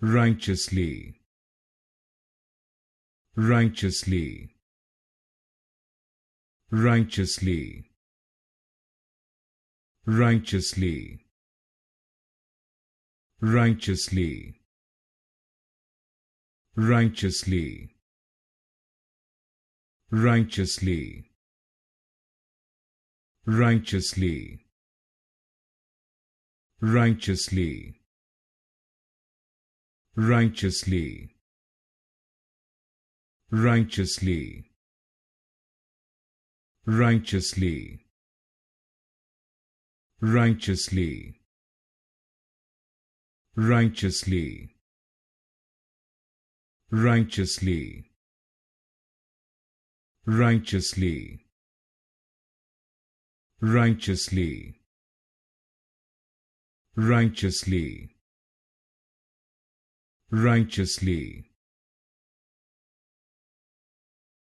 righteously, righteously, righteously, righteously, righteously, righteously, righteously, righteously, righteously, righteously, righteously, righteously, righteously, righteously, righteously, righteously, righteously, righteously, righteously,